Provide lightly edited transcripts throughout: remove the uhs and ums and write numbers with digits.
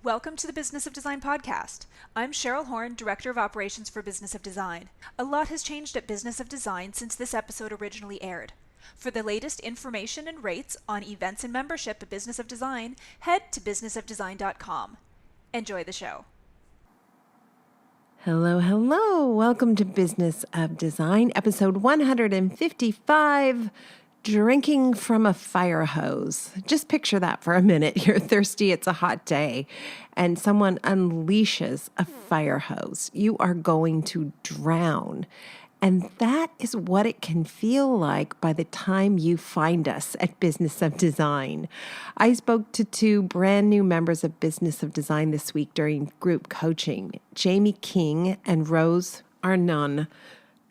Welcome to the Business of Design podcast. I'm Cheryl Horn, Director of Operations for Business of Design. A lot has changed at Business of Design since this episode originally aired. For the latest information and rates on events and membership at Business of Design, head to businessofdesign.com. Enjoy the show. Hello, hello. Welcome to Business of Design, episode 155, Drinking from a Fire Hose. Just picture that for a minute. You're thirsty, it's a hot day, and someone unleashes a fire hose. You are going to drown. And that is what it can feel like by the time you find us at Business of Design. I spoke to two brand new members of Business of Design this week during group coaching, Jamie King and Rose Arnon.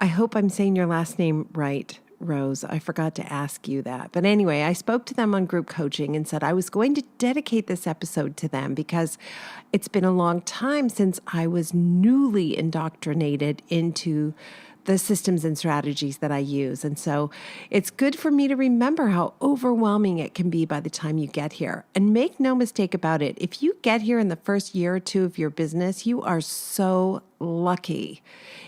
I hope I'm saying your last name right, Rose. I forgot to ask you that. But anyway, I spoke to them on group coaching and said I was going to dedicate this episode to them because it's been a long time since I was newly indoctrinated into the systems and strategies that I use. And so it's good for me to remember how overwhelming it can be by the time you get here. And make no mistake about it, if you get here in the first year or two of your business, you are so lucky.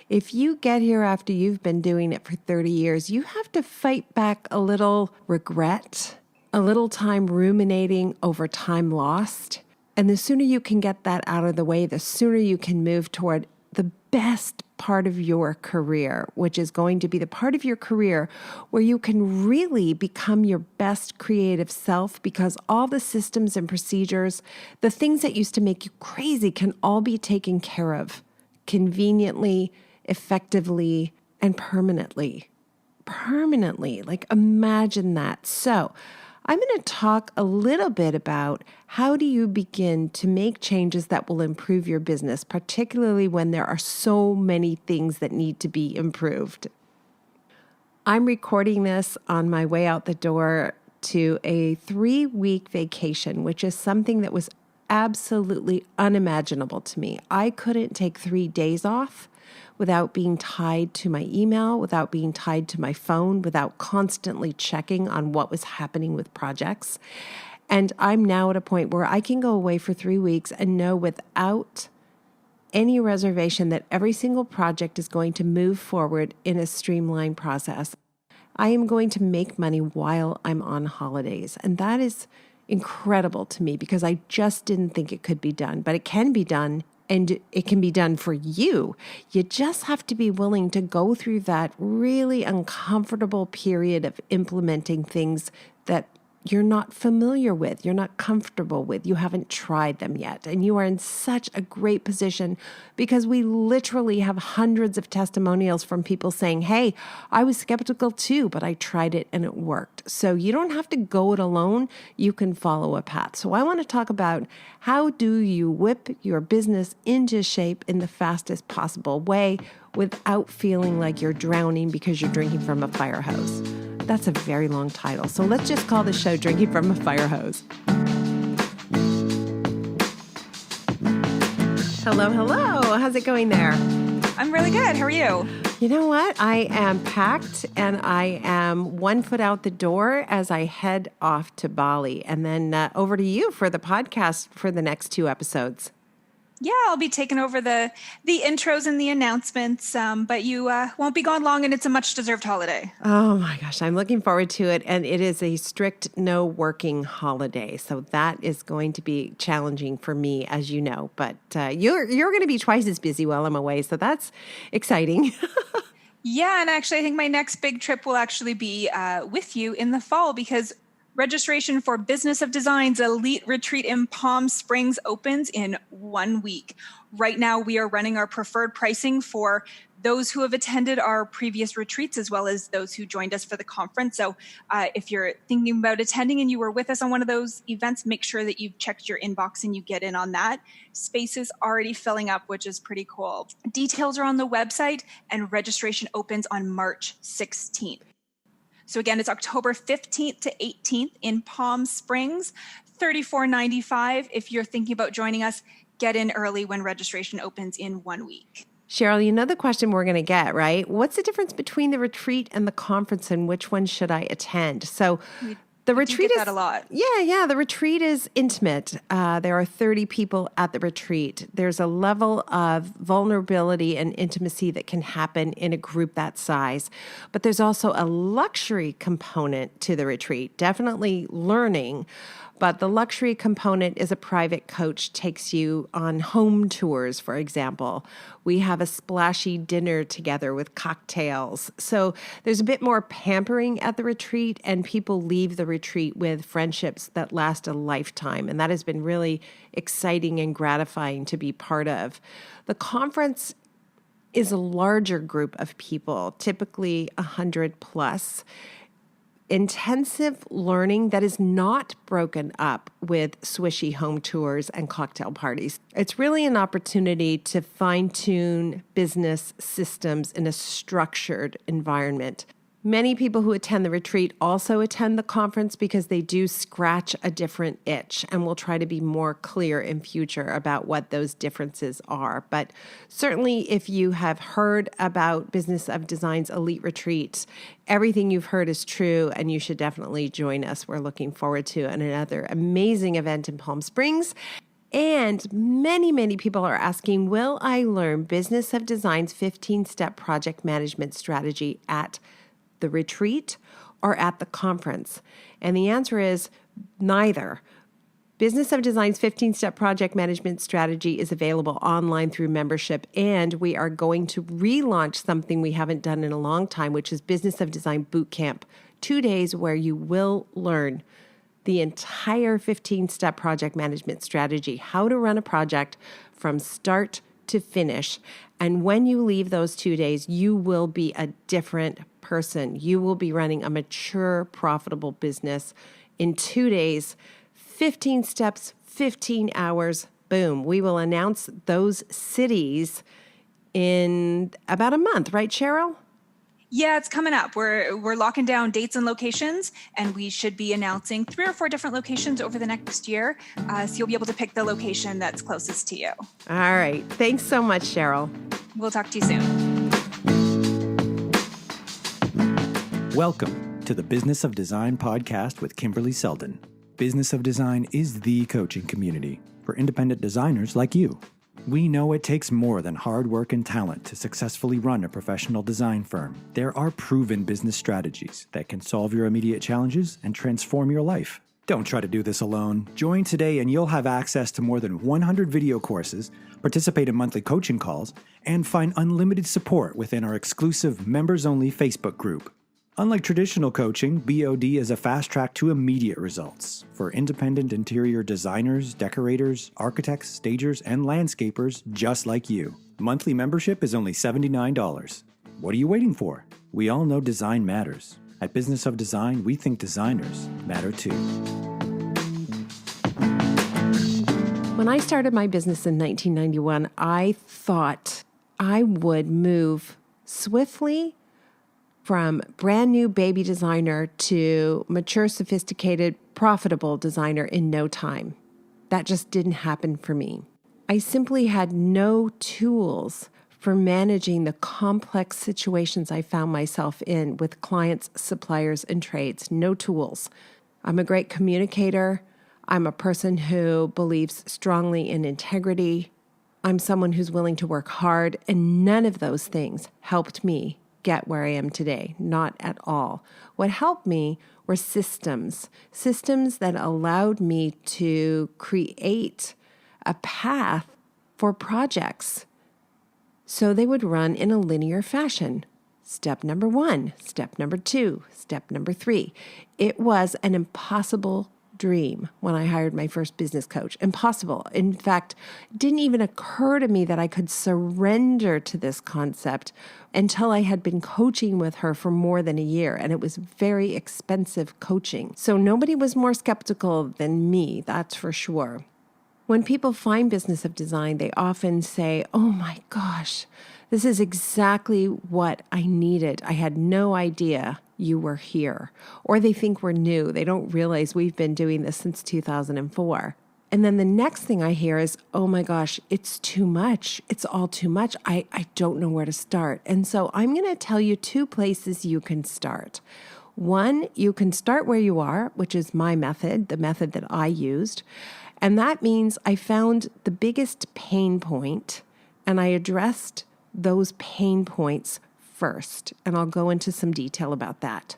If you get here after you've been doing it for 30 years, you have to fight back a little regret, a little time ruminating over time lost. And the sooner you can get that out of the way, the sooner you can move toward the best part of your career, which is going to be the part of your career where you can really become your best creative self, because all the systems and procedures, the things that used to make you crazy, can all be taken care of conveniently, effectively, and permanently. Permanently. Like, imagine that. So I'm going to talk a little bit about how do you begin to make changes that will improve your business, particularly when there are so many things that need to be improved. I'm recording this on my way out the door to a 3-week vacation, which is something that was absolutely unimaginable to me. I couldn't take 3 days off without being tied to my email, without being tied to my phone, without constantly checking on what was happening with projects. And I'm now at a point where I can go away for 3 weeks and know without any reservation that every single project is going to move forward in a streamlined process. I am going to make money while I'm on holidays. And that is incredible to me because I just didn't think it could be done, but it can be done. And it can be done for you. You just have to be willing to go through that really uncomfortable period of implementing things that you're not familiar with, you're not comfortable with, you haven't tried them yet. And you are in such a great position because we literally have hundreds of testimonials from people saying, hey, I was skeptical too, but I tried it and it worked. So you don't have to go it alone. You can follow a path. So I want to talk about how do you whip your business into shape in the fastest possible way without feeling like you're drowning because you're drinking from a fire hose. That's a very long title. So let's just call the show Drinking from a Fire Hose. Hello, hello. How's it going there? I'm really good. How are you? You know what? I am packed and I am 1 foot out the door as I head off to Bali. And then over to you for the podcast for the next 2 episodes. Yeah, I'll be taking over the intros and the announcements, but you won't be gone long, and it's a much-deserved holiday. Oh my gosh, I'm looking forward to it, and it is a strict no working holiday, so that is going to be challenging for me, as you know. But you're going to be twice as busy while I'm away, so that's exciting. Yeah, and actually, I think my next big trip will actually be with you in the fall because registration for Business of Design's Elite Retreat in Palm Springs opens in 1 week. Right now, we are running our preferred pricing for those who have attended our previous retreats, as well as those who joined us for the conference. So if you're thinking about attending and you were with us on one of those events, make sure that you've checked your inbox and you get in on that. Space is already filling up, which is pretty cool. Details are on the website, and registration opens on March 16th. So again, it's October 15th to 18th in Palm Springs, $34.95. If you're thinking about joining us, get in early when registration opens in 1 week. Cheryl, you know the question we're going to get, right? What's the difference between the retreat and the conference, and which one should I attend? So The I do retreat get is that a lot. Yeah. The retreat is intimate. There are 30 people at the retreat. There's a level of vulnerability and intimacy that can happen in a group that size. But there's also a luxury component to the retreat, definitely learning. But the luxury component is a private coach takes you on home tours, for example. We have a splashy dinner together with cocktails. So there's a bit more pampering at the retreat, and people leave the retreat with friendships that last a lifetime. And that has been really exciting and gratifying to be part of. The conference is a larger group of people, typically 100 plus. Intensive learning that is not broken up with swishy home tours and cocktail parties. It's really an opportunity to fine-tune business systems in a structured environment. Many people who attend the retreat also attend the conference because they do scratch a different itch, and we'll try to be more clear in future about what those differences are. But certainly if you have heard about Business of Design's elite retreats, everything you've heard is true, and you should definitely join us. We're looking forward to another amazing event in Palm Springs. And many people are asking, will I learn Business of Design's 15-step project management strategy at the retreat or at the conference? And the answer is neither. Business of Design's 15-step project management strategy is available online through membership, and we are going to relaunch something we haven't done in a long time, which is Business of Design Bootcamp, 2 days where you will learn the entire 15-step project management strategy, how to run a project from start to finish. And when you leave those 2 days, you will be a different person. You will be running a mature, profitable business in 2 days, 15 steps, 15 hours, boom. We will announce those cities in about a month, right, Cheryl? Yeah, it's coming up. We're locking down dates and locations, and we should be announcing 3 or 4 different locations over the next year. So you'll be able to pick the location that's closest to you. All right. Thanks so much, Cheryl. We'll talk to you soon. Welcome to the Business of Design podcast with Kimberley Seldon. Business of Design is the coaching community for independent designers like you. We know it takes more than hard work and talent to successfully run a professional design firm. There are proven business strategies that can solve your immediate challenges and transform your life. Don't try to do this alone. Join today and you'll have access to more than 100 video courses, participate in monthly coaching calls, and find unlimited support within our exclusive members-only Facebook group. Unlike traditional coaching, BOD is a fast track to immediate results for independent interior designers, decorators, architects, stagers, and landscapers just like you. Monthly membership is only $79. What are you waiting for? We all know design matters. At Business of Design, we think designers matter too. When I started my business in 1991, I thought I would move swiftly from brand new baby designer to mature, sophisticated, profitable designer in no time. That just didn't happen for me. I simply had no tools for managing the complex situations I found myself in with clients, suppliers, and trades. No tools. I'm a great communicator. I'm a person who believes strongly in integrity. I'm someone who's willing to work hard, and none of those things helped me get where I am today. Not at all. What helped me were systems that allowed me to create a path for projects so they would run in a linear fashion. Step number 1, step number 2, step number 3. It was an impossible dream when I hired my first business coach. Impossible. In fact, it didn't even occur to me that I could surrender to this concept until I had been coaching with her for more than a year, and it was very expensive coaching. So nobody was more skeptical than me, that's for sure. When people find Business of Design, they often say, oh my gosh, this is exactly what I needed. I had no idea you were here. Or they think we're new. They don't realize we've been doing this since 2004. And then the next thing I hear is, oh my gosh, it's too much. It's all too much. I don't know where to start. And so I'm going to tell you 2 places you can start. One, you can start where you are, which is my method, the method that I used. And that means I found the biggest pain point and I addressed those pain points first. And I'll go into some detail about that.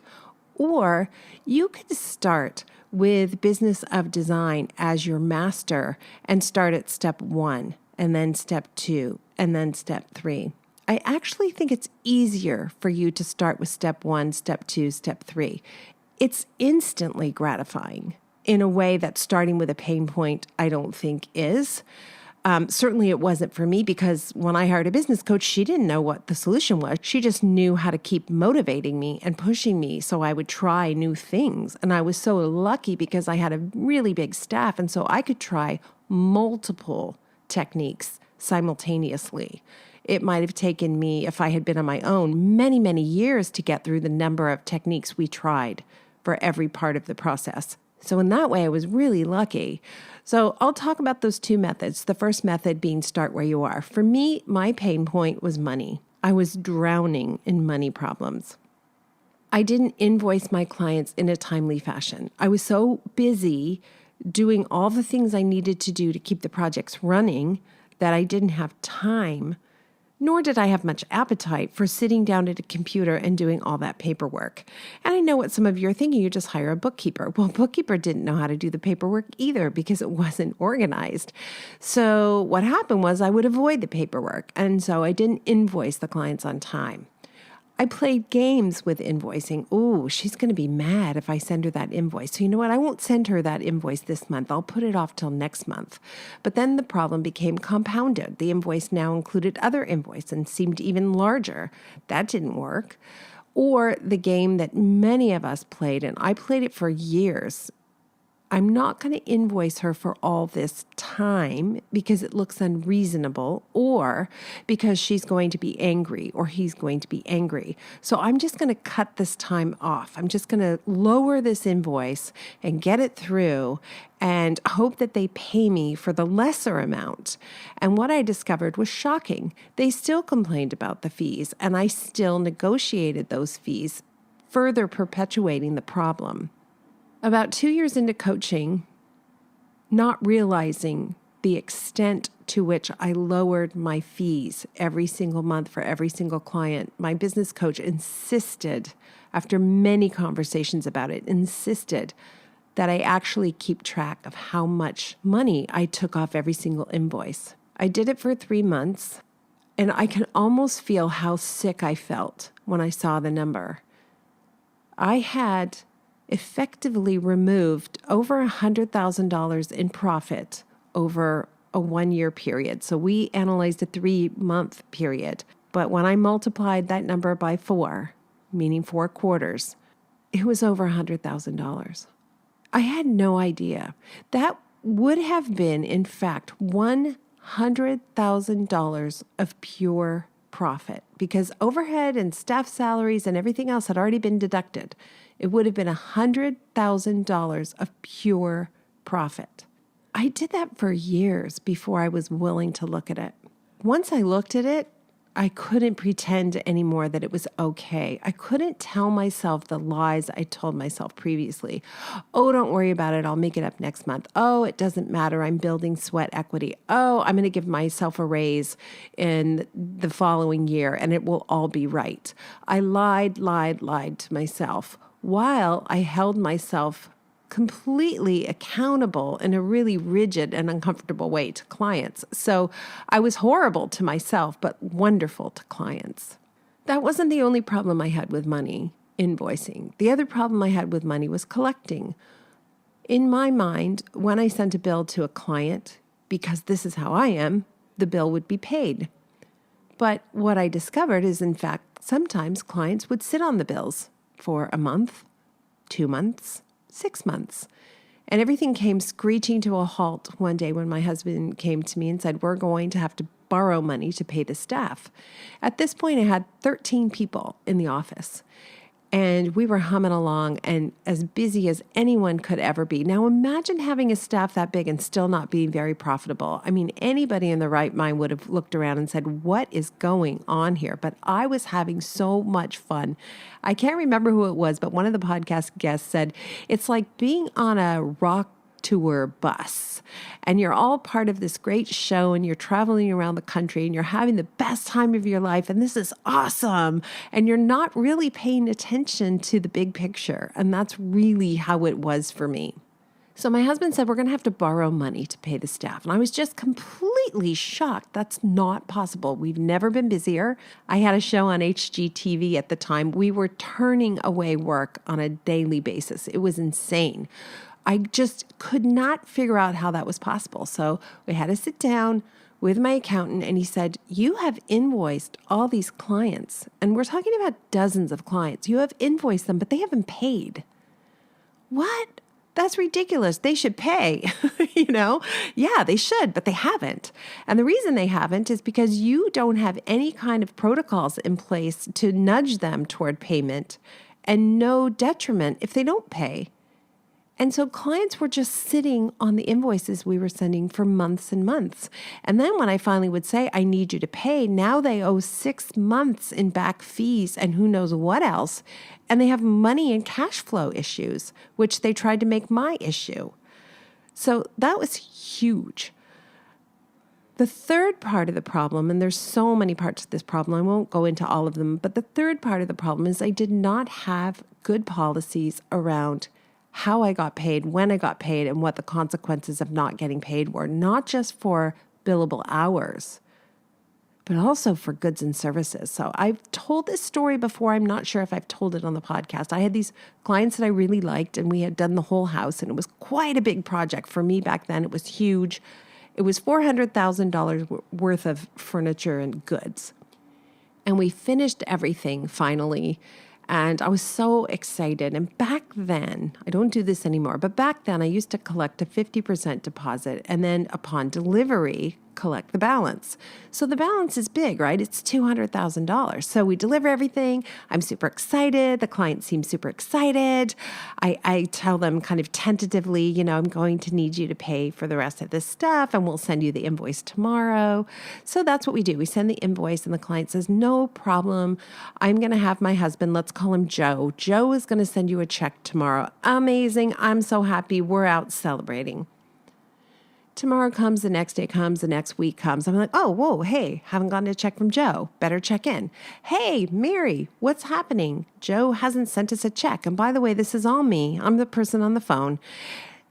Or you could start with Business of Design as your master and start at step 1 and then step 2 and then step 3. I actually think it's easier for you to start with step 1, step 2, step 3. It's instantly gratifying in a way that starting with a pain point, I don't think is. Certainly it wasn't for me because when I hired a business coach, she didn't know what the solution was. She just knew how to keep motivating me and pushing me so I would try new things. And I was so lucky because I had a really big staff. And so I could try multiple techniques simultaneously. It might have taken me, if I had been on my own, many, many years to get through the number of techniques we tried for every part of the process. So in that way, I was really lucky. So I'll talk about those two methods. The first method being start where you are. For me, my pain point was money. I was drowning in money problems. I didn't invoice my clients in a timely fashion. I was so busy doing all the things I needed to do to keep the projects running that I didn't have time, nor did I have much appetite for sitting down at a computer and doing all that paperwork. And I know what some of you are thinking, you just hire a bookkeeper. Well, bookkeeper didn't know how to do the paperwork either because it wasn't organized. So what happened was I would avoid the paperwork. And so I didn't invoice the clients on time. I played games with invoicing. Oh, she's going to be mad if I send her that invoice. So you know what? I won't send her that invoice this month. I'll put it off till next month. But then the problem became compounded. The invoice now included other invoices and seemed even larger. That didn't work. Or the game that many of us played, and I played it for years. I'm not going to invoice her for all this time because it looks unreasonable or because she's going to be angry or he's going to be angry. So I'm just going to cut this time off. I'm just going to lower this invoice and get it through and hope that they pay me for the lesser amount. And what I discovered was shocking. They still complained about the fees and I still negotiated those fees, further perpetuating the problem. About 2 years into coaching, not realizing the extent to which I lowered my fees every single month for every single client, my business coach insisted, after many conversations about it, insisted that I actually keep track of how much money I took off every single invoice. I did it for 3 months, and I can almost feel how sick I felt when I saw the number. I had effectively removed over $100,000 in profit over a 1-year period. So we analyzed a 3-month period. But when I multiplied that number by 4, meaning 4 quarters, it was over $100,000. I had no idea. That would have been, in fact, $100,000 of pure profit because overhead and staff salaries and everything else had already been deducted. It would have been $100,000 of pure profit. I did that for years before I was willing to look at it. Once I looked at it, I couldn't pretend anymore that it was okay. I couldn't tell myself the lies I told myself previously. Oh, don't worry about it. I'll make it up next month. Oh, it doesn't matter. I'm building sweat equity. Oh, I'm going to give myself a raise in the following year and it will all be right. I lied to myself while I held myself completely accountable in a really rigid and uncomfortable way to clients. So I was horrible to myself, but wonderful to clients. That wasn't the only problem I had with money, invoicing. The other problem I had with money was collecting. In my mind, when I sent a bill to a client, because this is how I am, the bill would be paid. But what I discovered is, in fact, sometimes clients would sit on the bills for a month, 2 months, 6 months. And everything came screeching to a halt one day when my husband came to me and said, we're going to have to borrow money to pay the staff. At this point, I had 13 people in the office. And we were humming along and as busy as anyone could ever be. Now imagine having a staff that big and still not being very profitable. I mean, anybody in the right mind would have looked around and said, what is going on here? But I was having so much fun. I can't remember who it was, but one of the podcast guests said, it's like being on a rock tour bus and you're all part of this great show and you're traveling around the country and you're having the best time of your life and this is awesome and you're not really paying attention to the big picture. And that's really how it was for me. So my husband said, we're going to have to borrow money to pay the staff. And I was just completely shocked. That's not possible. We've never been busier. I had a show on HGTV at the time. We were turning away work on a daily basis. It was insane. I just could not figure out how that was possible. So we had to sit down with my accountant and he said, you have invoiced all these clients. And we're talking about dozens of clients. You have invoiced them, but they haven't paid. What? That's ridiculous. They should pay, Yeah, they should, but they haven't. And the reason they haven't is because you don't have any kind of protocols in place to nudge them toward payment and no detriment if they don't pay. And so clients were just sitting on the invoices we were sending for months and months. And then when I finally would say, I need you to pay, now they owe 6 months in back fees and who knows what else. And they have money and cash flow issues, which they tried to make my issue. So that was huge. The third part of the problem, and there's so many parts of this problem, I won't go into all of them, but the third part of the problem is I did not have good policies around how I got paid, when I got paid, and what the consequences of not getting paid were, not just for billable hours, but also for goods and services. So I've told this story before. I'm not sure if I've told it on the podcast. I had these clients that I really liked, and we had done the whole house, and it was quite a big project. For me back then, it was huge. It was $400,000 worth of furniture and goods. And we finished everything finally. And I was so excited. And back then, I don't do this anymore, but back then I used to collect a 50% deposit and then upon delivery, collect the balance. So the balance is big, right? It's $200,000. So we deliver everything. I'm super excited. The client seems super excited. I tell them kind of tentatively, I'm going to need you to pay for the rest of this stuff and we'll send you the invoice tomorrow. So that's what we do. We send the invoice and the client says, no problem. I'm going to have my husband, let's call him Joe. Joe is going to send you a check tomorrow. Amazing. I'm so happy. We're out celebrating. Tomorrow comes, the next day comes, the next week comes. I'm like, oh, whoa, hey, haven't gotten a check from Joe. Better check in. Hey, Mary, what's happening? Joe hasn't sent us a check. And by the way, this is all me. I'm the person on the phone.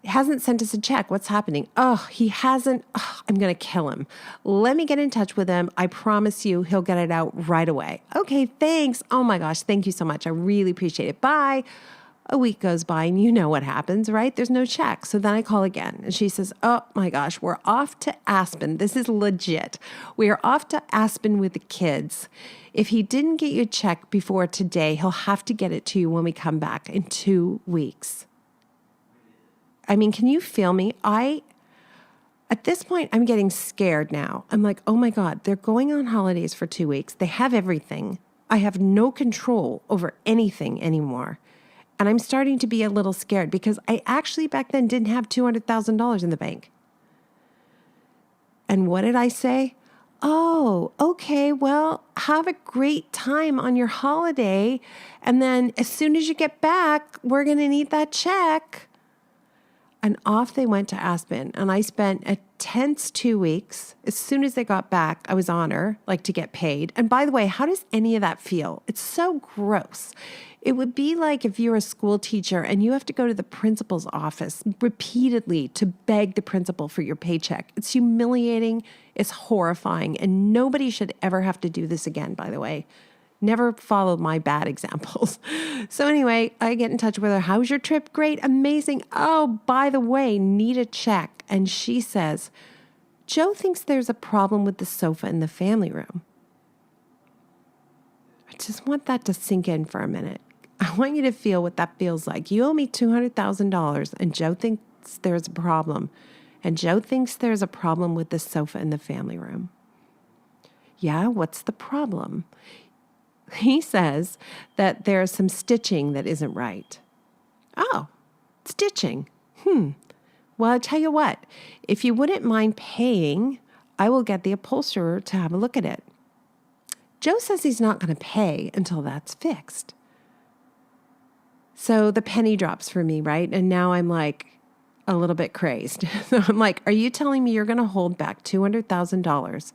Hasn't sent us a check. What's happening? Oh, he hasn't. Oh, I'm going to kill him. Let me get in touch with him. I promise you he'll get it out right away. Okay, thanks. Oh my gosh, thank you so much. I really appreciate it. Bye. A week goes by and you know what happens, right? There's no check. So then I call again and she says, oh my gosh, we're off to Aspen. This is legit. We are off to Aspen with the kids. If he didn't get you a check before today, he'll have to get it to you when we come back in 2 weeks. I mean, can you feel me? At this point, I'm getting scared now. I'm like, oh my God, they're going on holidays for 2 weeks. They have everything. I have no control over anything anymore. And I'm starting to be a little scared because I actually back then didn't have $200,000 in the bank. And what did I say? Oh, okay, well, have a great time on your holiday. And then as soon as you get back, we're going to need that check. And off they went to Aspen. And I spent a tense 2 weeks. As soon as they got back, I was on her, like to get paid. And by the way, how does any of that feel? It's so gross. It would be like if you're a school teacher and you have to go to the principal's office repeatedly to beg the principal for your paycheck. It's humiliating. It's horrifying. And nobody should ever have to do this again, by the way. Never follow my bad examples. So anyway, I get in touch with her. How's your trip? Great. Amazing. Oh, by the way, need a check. And she says, Joe thinks there's a problem with the sofa in the family room. I just want that to sink in for a minute. I want you to feel what that feels like. You owe me $200,000 and Joe thinks there's a problem. And Joe thinks there's a problem with the sofa in the family room. Yeah, what's the problem? he says that there's some stitching that isn't right. Oh, stitching. Well, I'll tell you what, if you wouldn't mind paying, I will get the upholsterer to have a look at it. Joe says he's not going to pay until that's fixed. So the penny drops for me, right? And now I'm like a little bit crazed. So I'm like, are you telling me you're going to hold back $200,000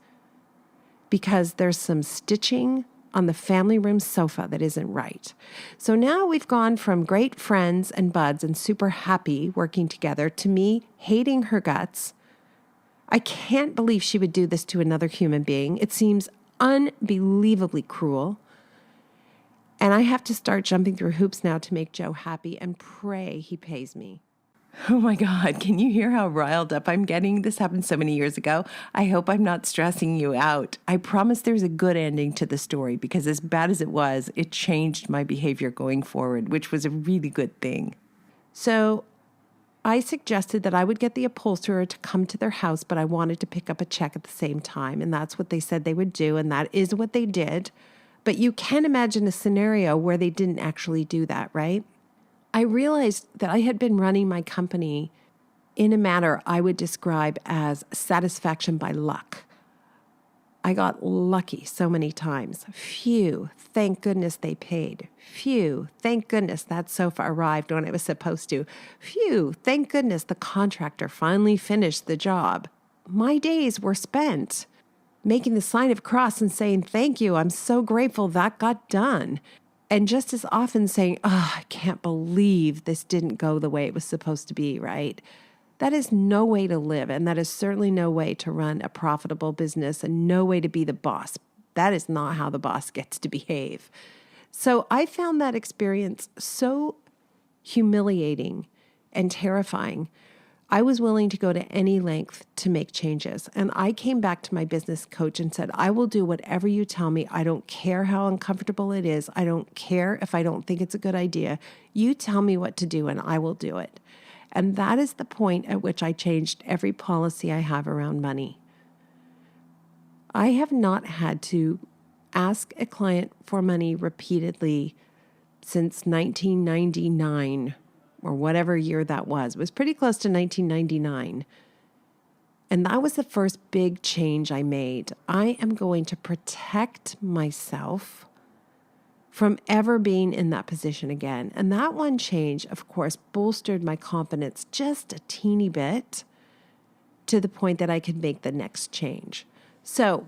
because there's some stitching on the family room sofa that isn't right? So now we've gone from great friends and buds and super happy working together to me hating her guts. I can't believe she would do this to another human being. It seems unbelievably cruel. And I have to start jumping through hoops now to make Joe happy and pray he pays me. Oh my God, can you hear how riled up I'm getting? This happened so many years ago. I hope I'm not stressing you out. I promise there's a good ending to the story because as bad as it was, it changed my behavior going forward, which was a really good thing. So I suggested that I would get the upholsterer to come to their house, but I wanted to pick up a check at the same time. And that's what they said they would do. And that is what they did. But you can imagine a scenario where they didn't actually do that, right? I realized that I had been running my company in a manner I would describe as satisfaction by luck. I got lucky so many times. Phew, thank goodness they paid. Phew, thank goodness that sofa arrived when it was supposed to. Phew, thank goodness the contractor finally finished the job. My days were spent making the sign of cross and saying, thank you, I'm so grateful that got done. And just as often saying, I can't believe this didn't go the way it was supposed to be, right? That is no way to live, and that is certainly no way to run a profitable business and no way to be the boss. That is not how the boss gets to behave. So I found that experience so humiliating and terrifying. I was willing to go to any length to make changes. And I came back to my business coach and said, I will do whatever you tell me. I don't care how uncomfortable it is. I don't care if I don't think it's a good idea. You tell me what to do and I will do it. And that is the point at which I changed every policy I have around money. I have not had to ask a client for money repeatedly since 1999. Or whatever year that was. It was pretty close to 1999. And that was the first big change I made. I am going to protect myself from ever being in that position again. And that one change, of course, bolstered my confidence just a teeny bit to the point that I could make the next change. So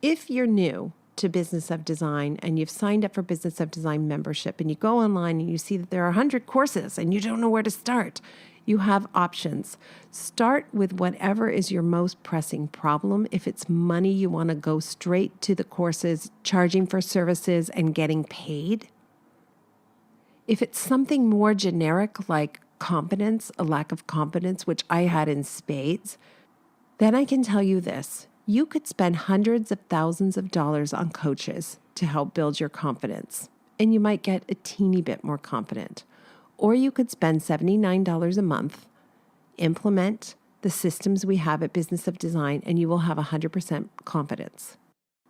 if you're new to Business of Design and you've signed up for Business of Design membership and you go online and you see that there are 100 courses and you don't know where to start, you have options. Start with whatever is your most pressing problem. If it's money, you want to go straight to the courses, charging for services and getting paid. If it's something more generic like competence, a lack of competence, which I had in spades, then I can tell you this. You could spend hundreds of thousands of dollars on coaches to help build your confidence, and you might get a teeny bit more confident. Or you could spend $79 a month, implement the systems we have at Business of Design, and you will have 100% confidence.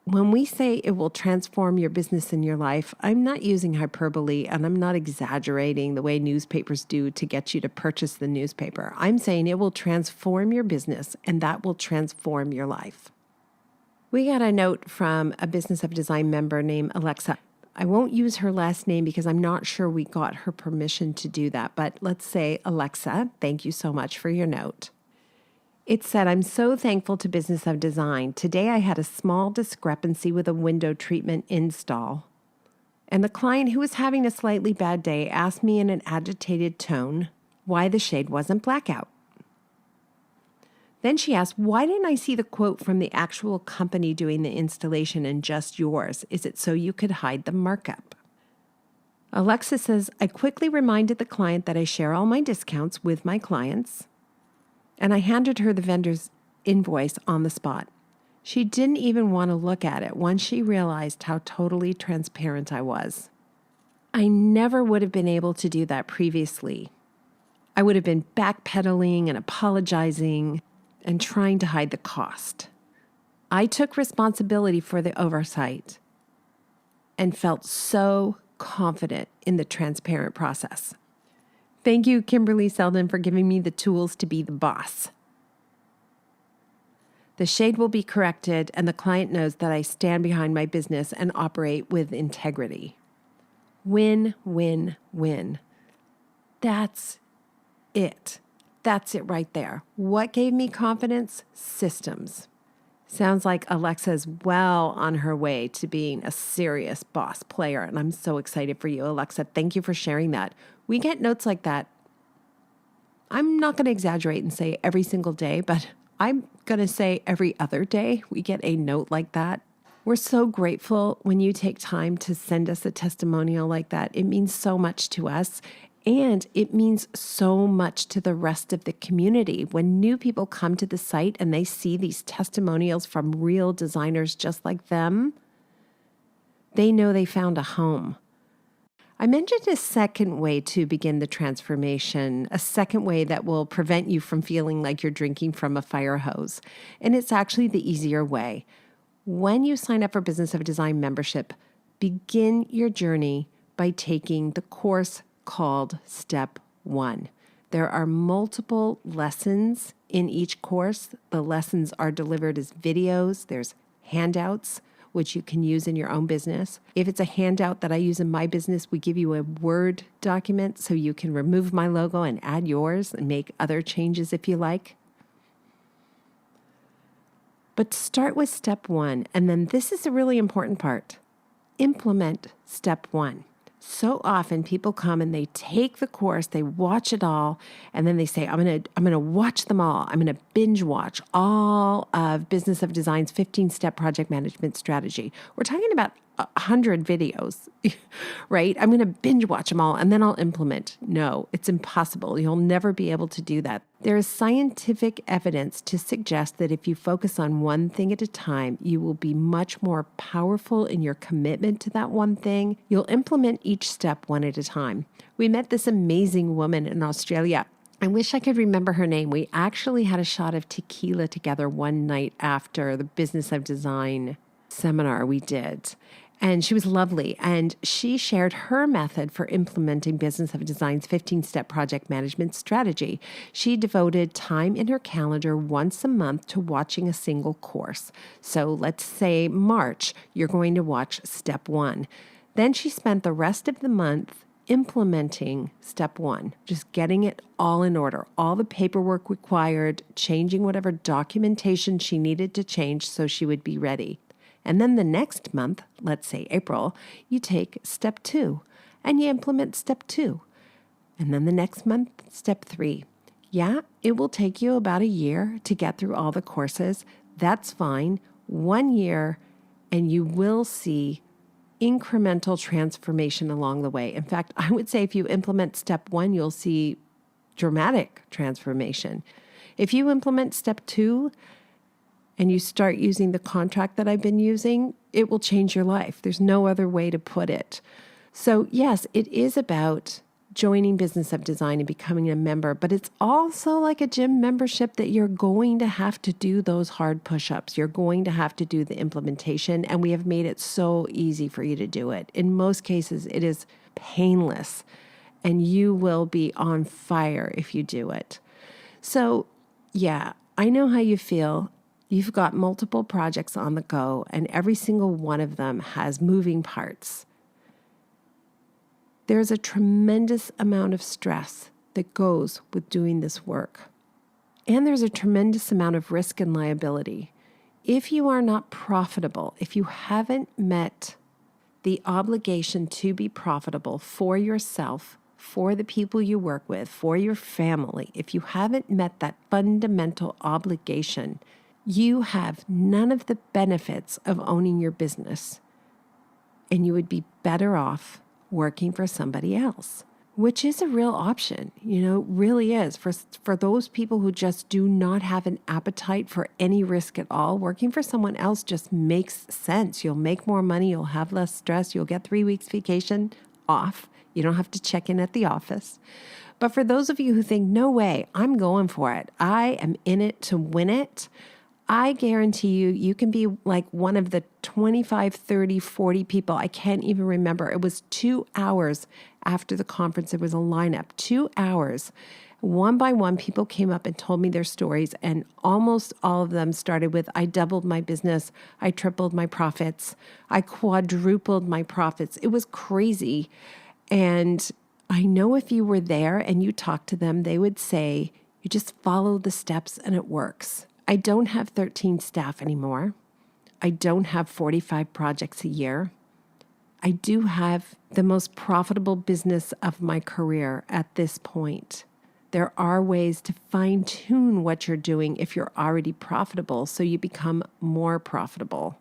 When we say it will transform your business and your life, I'm not using hyperbole and I'm not exaggerating the way newspapers do to get you to purchase the newspaper. I'm saying it will transform your business and that will transform your life. We got a note from a Business of Design member named Alexa. I won't use her last name because I'm not sure we got her permission to do that, but let's say Alexa, thank you so much for your note. It said, I'm so thankful to Business of Design. Today I had a small discrepancy with a window treatment install. And the client, who was having a slightly bad day, asked me in an agitated tone why the shade wasn't blackout. Then she asked, why didn't I see the quote from the actual company doing the installation and just yours? Is it so you could hide the markup? Alexa says, I quickly reminded the client that I share all my discounts with my clients. And I handed her the vendor's invoice on the spot. She didn't even want to look at it once she realized how totally transparent I was. I never would have been able to do that previously. I would have been backpedaling and apologizing and trying to hide the cost. I took responsibility for the oversight. and felt so confident in the transparent process. Thank you, Kimberley Seldon, for giving me the tools to be the boss. The shade will be corrected, and the client knows that I stand behind my business and operate with integrity. Win, win, win. That's it. That's it right there. What gave me confidence? Systems. Sounds like Alexa's well on her way to being a serious boss player, and I'm so excited for you, Alexa. Thank you for sharing that. We get notes like that. I'm not going to exaggerate and say every single day, but I'm going to say every other day we get a note like that. We're so grateful when you take time to send us a testimonial like that. It means so much to us. And it means so much to the rest of the community. When new people come to the site and they see these testimonials from real designers just like them, they know they found a home. I mentioned a second way to begin the transformation, a second way that will prevent you from feeling like you're drinking from a fire hose. And it's actually the easier way. When you sign up for Business of Design membership, begin your journey by taking the course called Step 1. There are multiple lessons in each course. The lessons are delivered as videos. There's handouts, which you can use in your own business. If it's a handout that I use in my business, we give you a Word document so you can remove my logo and add yours and make other changes if you like. But start with Step 1, and then this is a really important part. Implement Step 1. So often people come and they take the course, they watch it all, and then they say, I'm gonna watch them all. I'm gonna binge watch all of Business of Design's 15-step project management strategy. We're talking about 100 videos, right? I'm gonna binge watch them all and then I'll implement. No, it's impossible. You'll never be able to do that. There is scientific evidence to suggest that if you focus on one thing at a time, you will be much more powerful in your commitment to that one thing. You'll implement each step one at a time. We met this amazing woman in Australia. I wish I could remember her name. We actually had a shot of tequila together one night after the Business of Design seminar we did. And she was lovely. And she shared her method for implementing Business of Design's 15-step project management strategy. She devoted time in her calendar once a month to watching a single course. So let's say March, you're going to watch Step 1. Then she spent the rest of the month implementing Step 1, just getting it all in order, all the paperwork required, changing whatever documentation she needed to change so she would be ready. And then the next month, let's say April, you take Step 2 and you implement Step 2. And then the next month, Step 3. Yeah, it will take you about a year to get through all the courses. That's fine. 1 year, and you will see incremental transformation along the way. In fact, I would say if you implement Step 1, you'll see dramatic transformation. If you implement Step 2, and you start using the contract that I've been using, it will change your life. There's no other way to put it. So yes, it is about joining Business of Design and becoming a member, but it's also like a gym membership that you're going to have to do those hard push-ups. You're going to have to do the implementation, and we have made it so easy for you to do it. In most cases, it is painless, and you will be on fire if you do it. So yeah, I know how you feel. You've got multiple projects on the go, and every single one of them has moving parts. There's a tremendous amount of stress that goes with doing this work. And there's a tremendous amount of risk and liability. If you are not profitable, if you haven't met the obligation to be profitable for yourself, for the people you work with, for your family, if you haven't met that fundamental obligation, you have none of the benefits of owning your business, and you would be better off working for somebody else, which is a real option, really is. For those people who just do not have an appetite for any risk at all, working for someone else just makes sense. You'll make more money, you'll have less stress, you'll get 3 weeks vacation off. You don't have to check in at the office. But for those of you who think, no way, I'm going for it, I am in it to win it, I guarantee you, you can be like one of the 25, 30, 40 people. I can't even remember. It was 2 hours after the conference. There was a lineup, 2 hours. One by one, people came up and told me their stories, and almost all of them started with, I doubled my business, I tripled my profits, I quadrupled my profits. It was crazy. And I know if you were there and you talked to them, they would say, you just follow the steps and it works. I don't have 13 staff anymore. I don't have 45 projects a year. I do have the most profitable business of my career at this point. There are ways to fine-tune what you're doing if you're already profitable so you become more profitable.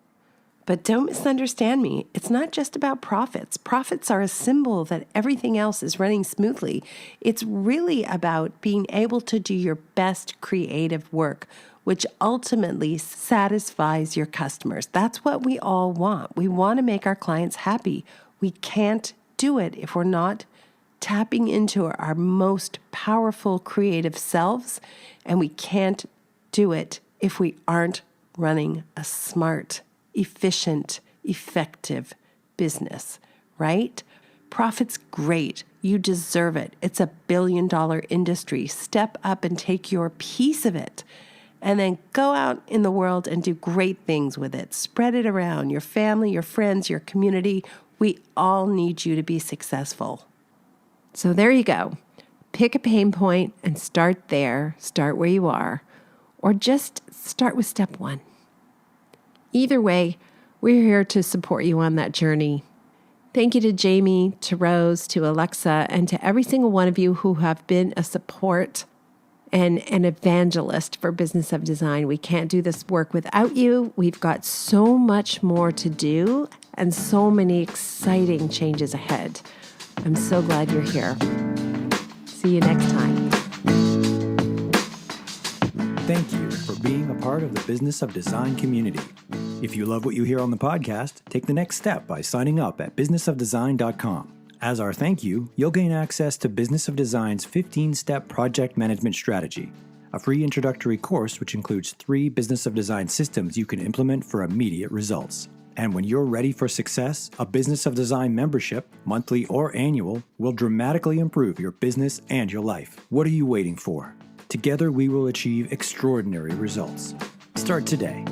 But don't misunderstand me. It's not just about profits. Profits are a symbol that everything else is running smoothly. It's really about being able to do your best creative work, which ultimately satisfies your customers. That's what we all want. We want to make our clients happy. We can't do it if we're not tapping into our most powerful creative selves, and we can't do it if we aren't running a smart, efficient, effective business, right? Profit's great. You deserve it. It's $1 billion industry. Step up and take your piece of it. And then go out in the world and do great things with it. Spread it around your family, your friends, your community. We all need you to be successful. So there you go. Pick a pain point and start there. Start where you are. Or just start with step 1. Either way, we're here to support you on that journey. Thank you to Jamie, to Rose, to Alexa, and to every single one of you who have been a support and an evangelist for Business of Design. We can't do this work without you. We've got so much more to do and so many exciting changes ahead. I'm so glad you're here. See you next time. Thank you for being a part of the Business of Design community. If you love what you hear on the podcast, take the next step by signing up at businessofdesign.com. As our thank you, you'll gain access to Business of Design's 15-step project management strategy, a free introductory course which includes 3 Business of Design systems you can implement for immediate results. And when you're ready for success, a Business of Design membership, monthly or annual, will dramatically improve your business and your life. What are you waiting for? Together we will achieve extraordinary results. Start today.